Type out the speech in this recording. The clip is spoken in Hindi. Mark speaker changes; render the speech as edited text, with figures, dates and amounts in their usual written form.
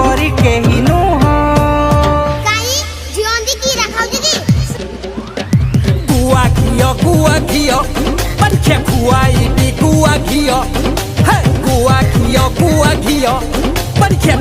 Speaker 1: परी के हिनु हो
Speaker 2: काई जियोंदी की रखाउदी की
Speaker 1: गुआ घियो पर के खुआई भी गुआ घियो पर के